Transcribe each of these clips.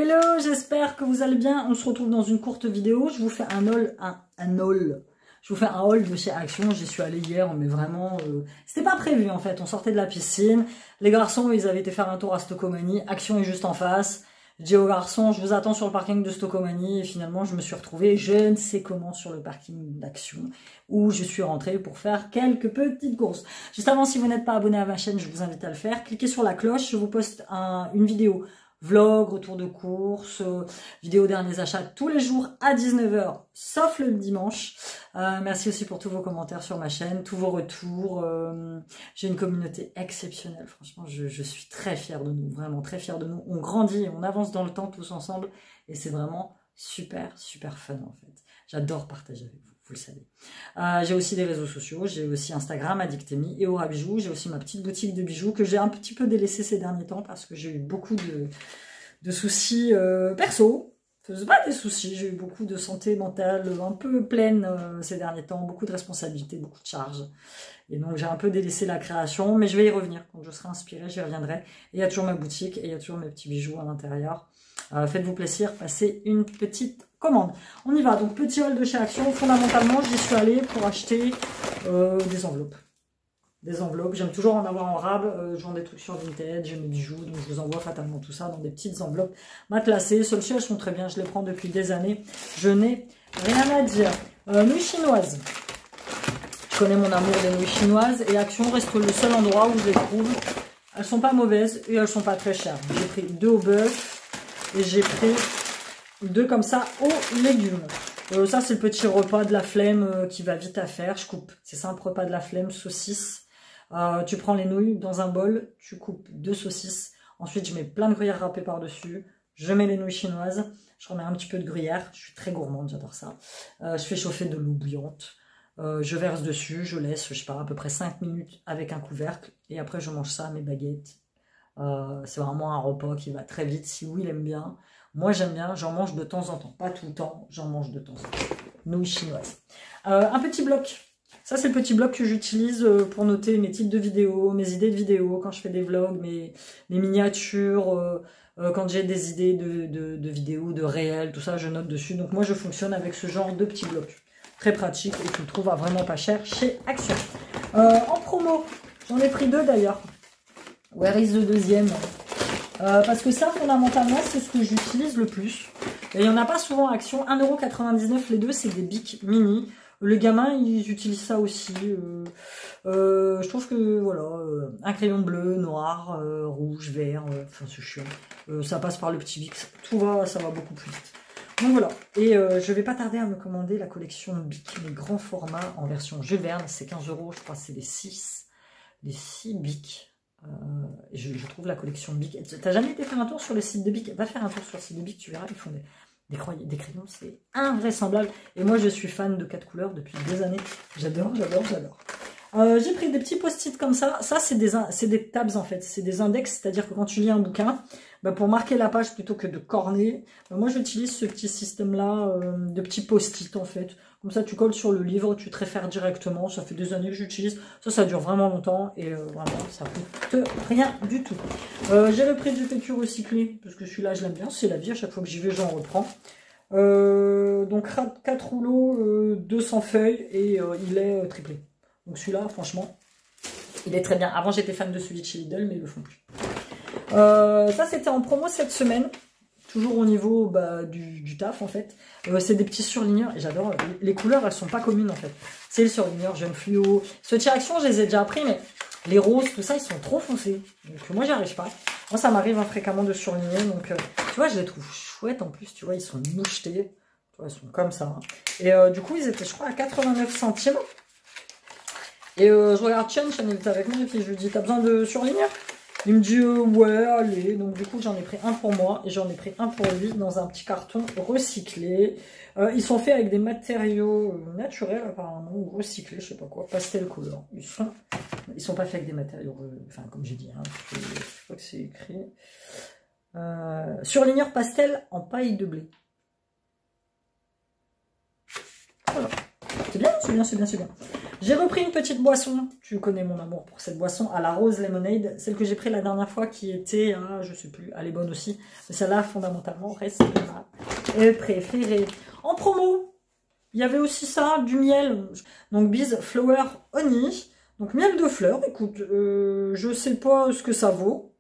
Hello, j'espère que vous allez bien. On se retrouve dans une courte vidéo. Je vous fais un haul, Je vous fais un haul de chez Action. J'y suis allée hier, mais vraiment, c'était pas prévu en fait. On sortait de la piscine. Les garçons, ils avaient été faire un tour à Stocomanie. Action est juste en face. Je dis aux garçons, je vous attends sur le parking de Stocomanie. Et finalement, je me suis retrouvée, je ne sais comment, sur le parking d'Action, où je suis rentrée pour faire quelques petites courses. Juste avant, si vous n'êtes pas abonné à ma chaîne, je vous invite à le faire. Cliquez sur la cloche. Je vous poste une vidéo vlog, retour de course, vidéo derniers achats tous les jours à 19 h, sauf le dimanche. Merci aussi pour tous vos commentaires sur ma chaîne, tous vos retours. J'ai une communauté exceptionnelle, franchement, je suis très fière de nous, vraiment très fière de nous. On grandit et on avance dans le temps tous ensemble et c'est vraiment super, super fun en fait. J'adore partager avec vous. Vous le savez. J'ai aussi des réseaux sociaux, j'ai aussi Instagram, Addictemi et Aura Bijoux. J'ai aussi ma petite boutique de bijoux que j'ai un petit peu délaissée ces derniers temps parce que j'ai eu beaucoup de soucis perso. C'est pas des soucis, j'ai eu beaucoup de santé mentale un peu pleine ces derniers temps, beaucoup de responsabilités, beaucoup de charges. Et donc j'ai un peu délaissé la création, mais je vais y revenir. Quand je serai inspirée, j'y reviendrai. Et il y a toujours ma boutique et il y a toujours mes petits bijoux à l'intérieur. Faites-vous plaisir, passez une petite commande. On y va, donc petit haul de chez Action. Fondamentalement, j'y suis allée pour acheter des enveloppes. Des enveloppes, j'aime toujours en avoir en rab. Je vends des trucs sur Vinted, j'ai mes bijoux, donc je vous envoie fatalement tout ça dans des petites enveloppes matelassées. Celles-ci, elles sont très bien, je les prends depuis des années. Je n'ai rien à dire. Nouilles chinoises. Je connais mon amour des nouilles chinoises et Action reste le seul endroit où je les trouve. Elles sont pas mauvaises et elles sont pas très chères. J'ai pris 2 au bœuf et j'ai pris 2 comme ça aux légumes. Ça c'est le petit repas de la flemme qui va vite à faire. Je coupe, c'est simple, repas de la flemme, saucisse. Tu prends les nouilles dans un bol, tu coupes 2 saucisses. Ensuite je mets plein de gruyère râpée par-dessus. Je mets les nouilles chinoises. Je remets un petit peu de gruyère. Je suis très gourmande, j'adore ça. Je fais chauffer de l'eau bouillante. Je verse dessus, je laisse, je sais pas, à peu près 5 minutes avec un couvercle. Et après, je mange ça à mes baguettes. C'est vraiment un repas qui va très vite. Si oui, il aime bien. Moi, j'aime bien. J'en mange de temps en temps. Pas tout le temps, j'en mange de temps en temps. Nouilles chinoises. Un petit bloc. Ça, c'est le petit bloc que j'utilise pour noter mes titres de vidéos, mes idées de vidéos, quand je fais des vlogs, mes miniatures, quand j'ai des idées de vidéos, de réels, tout ça, je note dessus. Donc moi, je fonctionne avec ce genre de petit bloc. Très pratique et tu le trouves à vraiment pas cher chez Action. En promo, j'en ai pris 2 d'ailleurs. Where is the deuxième? Parce que ça, fondamentalement, c'est ce que j'utilise le plus. Et il n'y en a pas souvent à Action. 1,99 € les 2, c'est des bics mini. Les gamins, ils utilisent ça aussi. Je trouve que, voilà, un crayon bleu, noir, rouge, vert, enfin c'est chiant. Ça passe par le petit bic. Tout va, ça va beaucoup plus vite. Donc voilà, et je vais pas tarder à me commander la collection Bic, les grands formats en version Jules Verne, c'est 15 €, je crois que c'est les 6 Bic. Je trouve la collection Bic. T'as jamais été faire un tour sur le site de Bic? Va faire un tour sur le site de Bic, tu verras, ils font des crayons, c'est invraisemblable. Et moi je suis fan de 4 couleurs depuis des années, j'adore, j'adore, j'adore. J'ai pris des petits post-it comme ça. Ça, c'est des tabs en fait. C'est des index, c'est-à-dire que quand tu lis un bouquin, bah, pour marquer la page plutôt que de corner, bah, moi j'utilise ce petit système-là de petits post-it en fait. Comme ça, tu colles sur le livre, tu te réfères directement. Ça fait des années que j'utilise. Ça dure vraiment longtemps et vraiment, ça coûte rien du tout. J'ai repris du PQ recyclé parce que celui-là, je l'aime bien. C'est la vie. À chaque fois que j'y vais, j'en reprends. Donc 4 rouleaux, 200 feuilles et il est triplé. Donc celui-là, franchement, il est très bien. Avant, j'étais fan de celui de chez Lidl, mais ils le font plus. Ça, c'était en promo cette semaine. Toujours au niveau du taf, en fait. C'est des petits surligneurs. Et j'adore. Les couleurs, elles sont pas communes, en fait. C'est le surligneur jaune fluo. Ce Action, je les ai déjà pris, mais les roses, tout ça, ils sont trop foncés. Donc moi, j'y arrive pas. Moi, ça m'arrive fréquemment de surligner. Donc, tu vois, je les trouve chouettes, en plus. Tu vois, ils sont mouchetés. Tu vois, ils sont comme ça. Et du coup, ils étaient, je crois, à 89 centimes. Et je regarde Chen il était avec moi, et puis je lui dis, t'as besoin de surligneur? Il me dit, ouais, allez. Donc du coup, j'en ai pris un pour moi, et j'en ai pris un pour lui, dans un petit carton recyclé. Ils sont faits avec des matériaux naturels, apparemment, ou recyclés, je sais pas quoi, pastel couleur. Ils sont pas faits avec des matériaux, enfin, comme j'ai dit, hein, je crois que c'est écrit. Surligneur pastel en paille de blé. Voilà. C'est bien, c'est bien, c'est bien, c'est bien. J'ai repris une petite boisson. Tu connais mon amour pour cette boisson à la rose lemonade. Celle que j'ai pris la dernière fois qui était, je sais plus, elle est bonne aussi. Mais celle-là, fondamentalement, reste ma préférée. En promo, il y avait aussi ça, du miel. Donc, Bees Flower Honey. Donc, miel de fleurs. Écoute, je sais pas ce que ça vaut.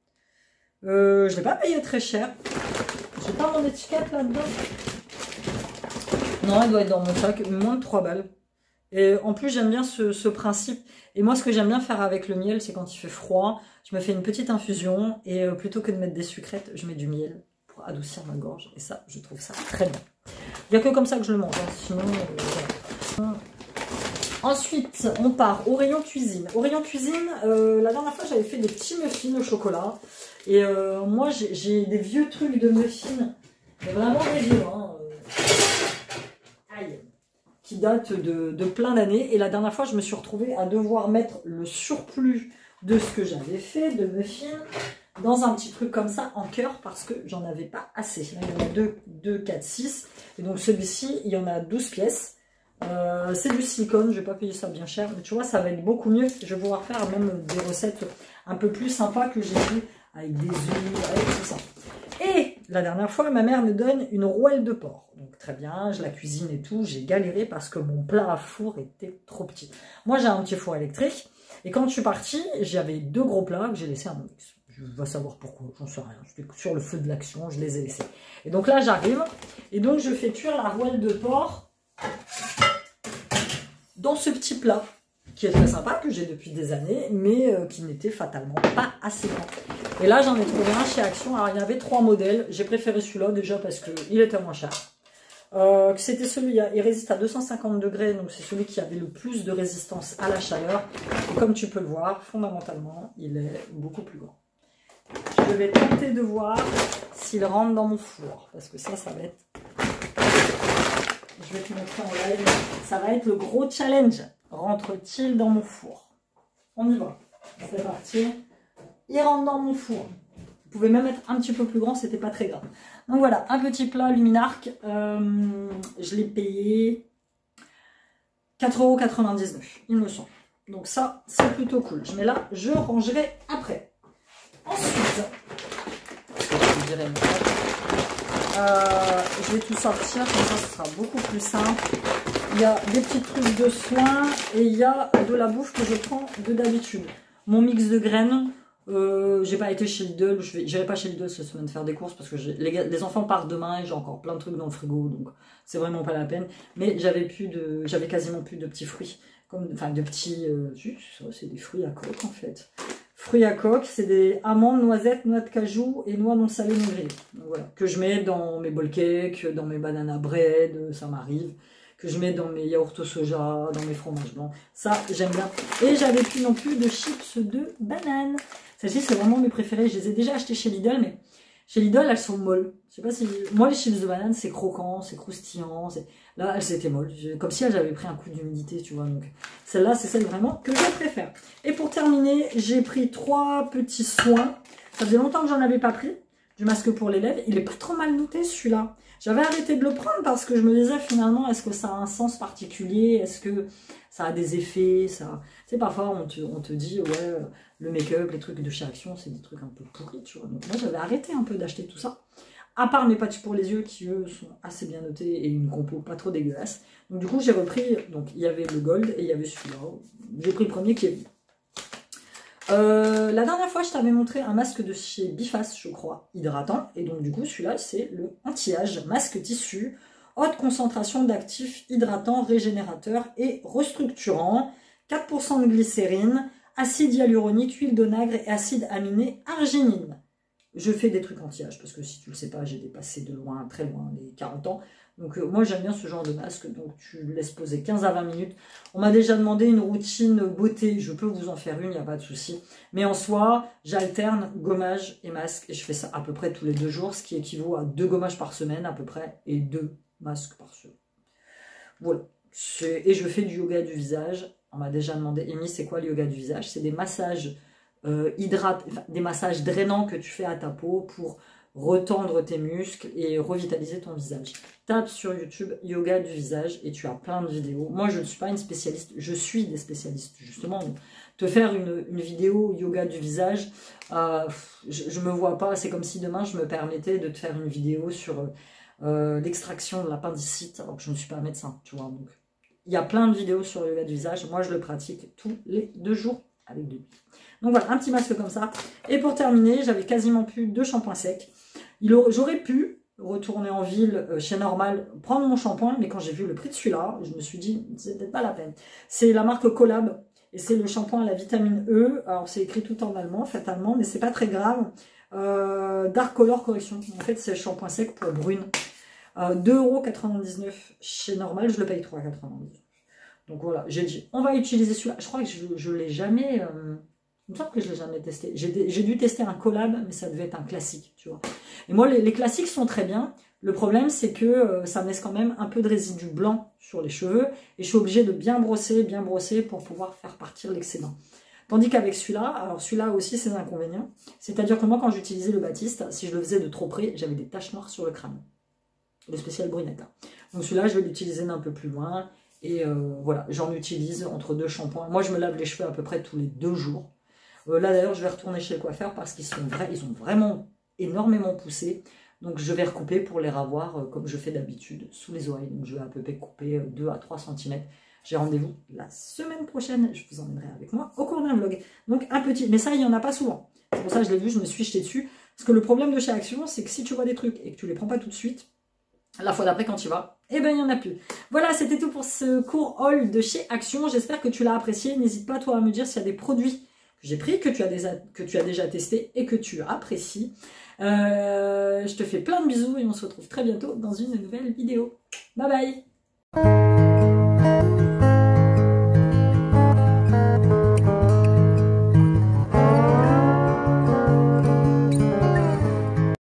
Je l'ai pas payé très cher. J'ai pas mon étiquette là-dedans. Non, elle doit être dans mon sac, moins de 3 balles. Et en plus, j'aime bien ce principe. Et moi, ce que j'aime bien faire avec le miel, c'est quand il fait froid, je me fais une petite infusion et plutôt que de mettre des sucrètes, je mets du miel pour adoucir ma gorge. Et ça, je trouve ça très bien. Il n'y a que comme ça que je le mange, hein. Sinon, voilà. Ensuite, on part au rayon cuisine. Au rayon cuisine, la dernière fois, j'avais fait des petits muffins au chocolat. Et moi, j'ai des vieux trucs de muffins, vraiment des vieux, hein. Aïe. Qui date de plein d'années. Et la dernière fois, je me suis retrouvée à devoir mettre le surplus de ce que j'avais fait, de muffins, dans un petit truc comme ça, en cœur, parce que j'en avais pas assez. Là, il y en a 2, 4, 6. Et donc celui-ci, il y en a 12 pièces. C'est du silicone, je vais pas payer ça bien cher. Mais tu vois, ça va être beaucoup mieux. Je vais pouvoir faire même des recettes un peu plus sympas que j'ai fait avec des œufs, avec tout ça. Et la dernière fois, ma mère me donne une rouelle de porc. Donc très bien, je la cuisine et tout. J'ai galéré parce que mon plat à four était trop petit. Moi, j'ai un petit four électrique. Et quand je suis partie, j'avais 2 gros plats que j'ai laissés à mon ex. Je vais savoir pourquoi, j'en sais rien. J'étais sur le feu de l'action, je les ai laissés. Et donc là, j'arrive. Et donc, je fais cuire la rouelle de porc dans ce petit plat qui est très sympa, que j'ai depuis des années, mais qui n'était fatalement pas assez grand. Et là, j'en ai trouvé un chez Action. Alors, il y avait 3 modèles. J'ai préféré celui-là déjà parce qu'il était moins cher. C'était celui, il résiste à 250 degrés, donc c'est celui qui avait le plus de résistance à la chaleur. Et comme tu peux le voir, fondamentalement, il est beaucoup plus grand. Je vais tenter de voir s'il rentre dans mon four, parce que ça va être... Je vais te montrer en live. Ça va être le gros challenge. Rentre-t-il dans mon four? On y va. C'est parti. Il rentre dans mon four. Vous pouvez même être un petit peu plus grand, c'était pas très grave. Donc voilà, un petit plat Luminarc. Je l'ai payé 4,99 €, il me semble. Donc ça, c'est plutôt cool. Je mets là, je rangerai après. Ensuite, je vais tout sortir, comme ça ce sera beaucoup plus simple. Il y a des petits trucs de soins et il y a de la bouffe que je prends de d'habitude. Mon mix de graines, j'ai pas été chez Lidl, j'irai pas chez Lidl cette semaine faire des courses parce que les enfants partent demain et j'ai encore plein de trucs dans le frigo, donc c'est vraiment pas la peine. Mais j'avais quasiment plus de petits fruits, enfin de petits, c'est des fruits à coque en fait. Fruits à coque, c'est des amandes, noisettes, noix de cajou et noix non salées non grillées. Donc voilà, que je mets dans mes bowl cakes, dans mes banana bread, ça m'arrive. Que je mets dans mes yaourts au soja, dans mes fromages blancs. Ça, j'aime bien. Et j'avais plus non plus de chips de banane. Celles-ci, c'est vraiment mes préférées. Je les ai déjà achetées chez Lidl, mais chez Lidl, elles sont molles. Je sais pas si... Moi, les chips de banane, c'est croquant, c'est croustillant. Là, elles étaient molles. Comme si elles avaient pris un coup d'humidité, tu vois. Donc, celle-là, c'est celle vraiment que je préfère. Et pour terminer, j'ai pris 3 petits soins. Ça faisait longtemps que j'en avais pas pris. Du masque pour les lèvres. Il est pas trop mal noté, celui-là. J'avais arrêté de le prendre parce que je me disais finalement, est-ce que ça a un sens particulier? Est-ce que ça a des effets? Ça... Tu sais, parfois on te dit, ouais, le make-up, les trucs de chez Action, c'est des trucs un peu pourris, tu vois. Donc moi, j'avais arrêté un peu d'acheter tout ça. À part mes patchs pour les yeux qui, eux, sont assez bien notés et une compo pas trop dégueulasse. Donc du coup, j'ai repris, donc il y avait le gold et il y avait celui-là. J'ai pris le premier qui est... la dernière fois, je t'avais montré un masque de chez Biface, je crois, hydratant. Et donc, du coup, celui-là, c'est le anti-âge, masque tissu, haute concentration d'actifs hydratants, régénérateurs et restructurants. 4% de glycérine, acide hyaluronique, huile d'onagre et acide aminé arginine. Je fais des trucs anti-âge parce que si tu le sais pas, j'ai dépassé de loin, très loin, les 40 ans. Donc moi j'aime bien ce genre de masque, donc tu laisses poser 15 à 20 minutes. On m'a déjà demandé une routine beauté, je peux vous en faire une, il n'y a pas de souci. Mais en soi, j'alterne gommage et masque et je fais ça à peu près tous les 2 jours, ce qui équivaut à 2 gommages par semaine à peu près et 2 masques par semaine. Voilà. Et je fais du yoga du visage. On m'a déjà demandé, Amy, c'est quoi le yoga du visage? C'est des massages des massages drainants que tu fais à ta peau pour retendre tes muscles et revitaliser ton visage. Tape sur YouTube yoga du visage et tu as plein de vidéos. Moi, je ne suis pas une spécialiste, je suis des spécialistes justement. Te faire une vidéo yoga du visage, je me vois pas, c'est comme si demain je me permettais de te faire une vidéo sur l'extraction de l'appendicite, alors que je ne suis pas médecin, tu vois. Donc, il y a plein de vidéos sur le yoga du visage, moi je le pratique tous les 2 jours avec de l'huile. Donc voilà, un petit masque comme ça. Et pour terminer, j'avais quasiment plus de shampoing sec. J'aurais pu retourner en ville chez Normal, prendre mon shampoing, mais quand j'ai vu le prix de celui-là, je me suis dit, c'est peut-être pas la peine. C'est la marque Collab, et c'est le shampoing à la vitamine E. Alors c'est écrit tout en allemand, fait allemand, mais c'est pas très grave. Dark Color Correction. En fait, c'est le shampoing sec pour brune. 2,99 € chez Normal, je le paye 3,99 €. Donc voilà, j'ai dit, on va utiliser celui-là. Je crois que je ne l'ai jamais... il me semble que je ne l'ai jamais testé. J'ai dû tester un collab, mais ça devait être un classique, tu vois. Et moi, les classiques sont très bien. Le problème, c'est que ça me laisse quand même un peu de résidu blanc sur les cheveux. Et je suis obligée de bien brosser pour pouvoir faire partir l'excédent. Tandis qu'avec celui-là, alors celui-là aussi, c'est un inconvénient. C'est-à-dire que moi, quand j'utilisais le Baptiste, si je le faisais de trop près, j'avais des taches noires sur le crâne. Le spécial brunette. Donc celui-là, je vais l'utiliser d'un peu plus loin. Et voilà, j'en utilise entre 2 shampoings. Moi, je me lave les cheveux à peu près tous les 2 jours. Là, d'ailleurs, je vais retourner chez le coiffeur parce qu'ils ont vraiment énormément poussé. Donc, je vais recouper pour les ravoir comme je fais d'habitude sous les oreilles. Donc, je vais à peu près couper 2 à 3 cm. J'ai rendez-vous la semaine prochaine. Je vous emmènerai avec moi au cours d'un vlog. Donc, un petit... Mais ça, il n'y en a pas souvent. C'est pour ça que je l'ai vu, je me suis jetée dessus. Parce que le problème de chez Action, c'est que si tu vois des trucs et que tu les prends pas tout de suite, la fois d'après, quand tu vas, eh ben, il n'y en a plus. Voilà, c'était tout pour ce court haul de chez Action. J'espère que tu l'as apprécié. N'hésite pas, toi, à me dire s'il y a des produits que j'ai pris, que tu as déjà testé et que tu apprécies. Je te fais plein de bisous et on se retrouve très bientôt dans une nouvelle vidéo. Bye bye!